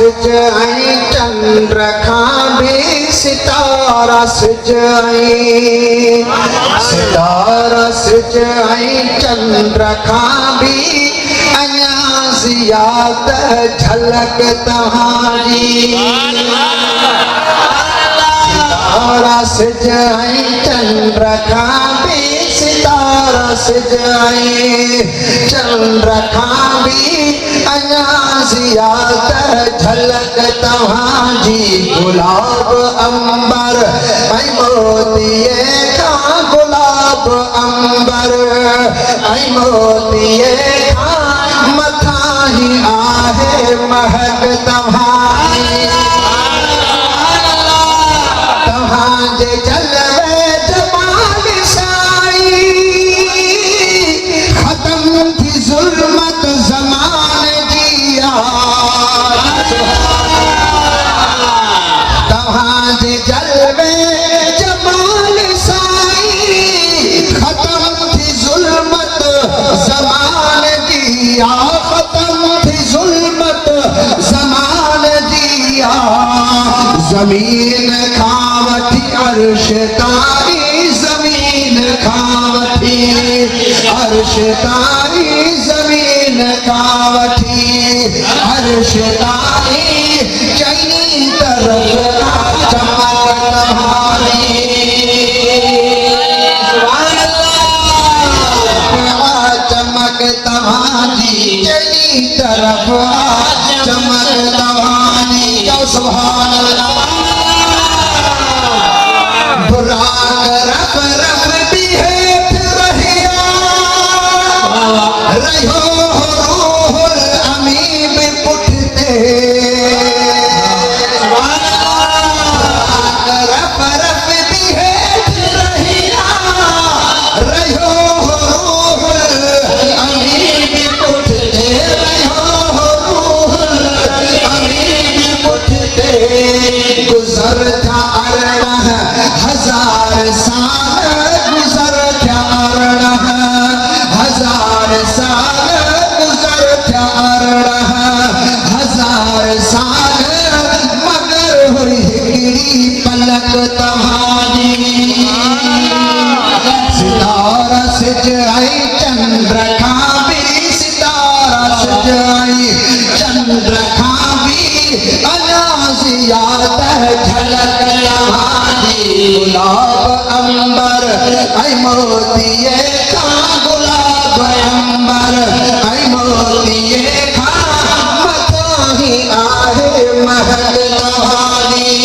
सिजाई चंद्र खां भी सितारा सिजाई सितारा सिजाई चंद्र खां भी अञा ज़ियादा झलक तव्हांजी सितारा सिजाई चंद्र खां भी सितारा सिजाई चंद्र खां भी अञा ज़ियादा झलक तव्हांजी गुलाब अंबर ऐं मोतीअ खां गुलाब अंबर ऐं मोतीअ खां मथां ही आहे महक तव्हांजी तव्हांजे जलवे जमाल साईं ख़त्म थी ज़ुल्मत ज़माने जी तव्हांजे जलवे जमाल साईं ख़त्म थी ज़ुल्मत ज़माने जी ख़त्म थी ज़ुल्मत ज़माने जी ज़मीन खां वठी अर्श ताईं ज़मीन खां वठी अर्श ताईं ज़मीन खां वठी अर्श ताईं चईनी तरफ़ चमक तव्हांजी चमक तव्हांजी चईनी तरफ़ चमक तव्हांजी सुभान अल्लाह बुराक रब रब भी हेठ रहिया रहियो रूहुल अमीन पुठिते बुराक रब रब भी हेठ रहिया रहियो रूहुल अमीन पुठिते रहियो रूहुल अमीन पुठिते गुज़र था 18,000 साल गुज़र थिया 18,000 साल गुज़र थिया 18,000 साल मगर हुई हिकिड़ी पलक तव्हांजी सितारा सिजाई चंद्र खां भी सितारा सिजाई चंद्र खां भी अञा ज़ियादा झलक तव्हांजी गुलाब अंबर ऐं मोतीअ खां गुलाब अंबर ऐं मोतीअ खां मथां ही आहे महक तव्हांजी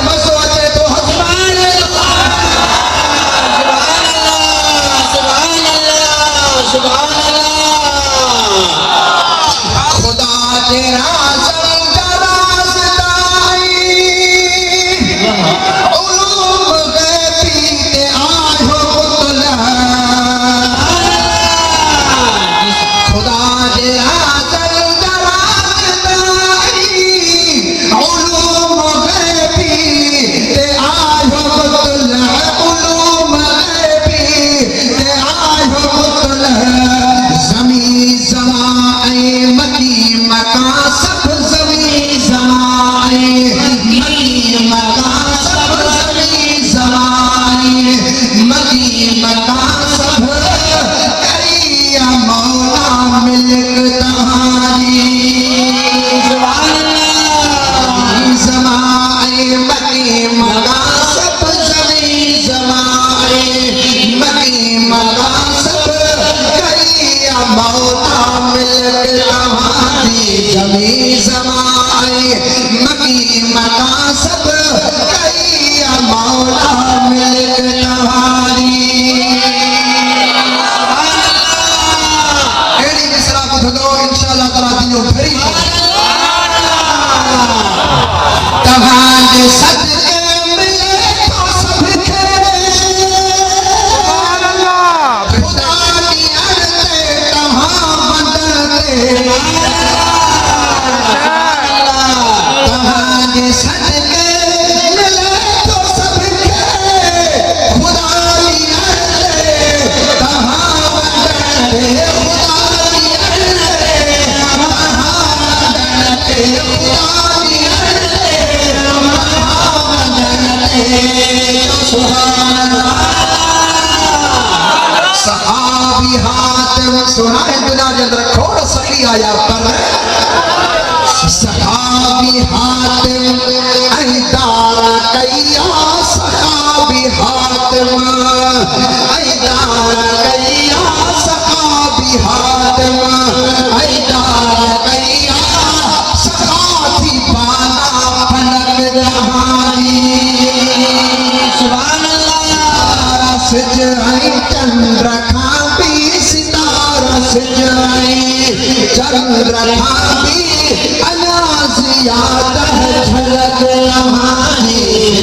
मज़ो अचे थो सुभान अल्लाह सुभान अल्लाह खुदा जे राज़ सोना है दुनिया के अंदर खोड़ सखी आया पर सखाबी हातिम ऐदारा कैया सखाबी हातिम ऐदारा कैया सखाबी हातिम ऐदारा कैया सखाती पाना फलक जहानी सुभान अल्लाह सजाई चंद्र खाबी सितारा सजाई चंद्र खाबी अनाज़ियात झलक लम्हानी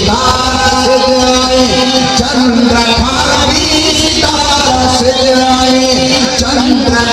तारा सजाए चंद्र खाबी सितारा सजाए चंद्र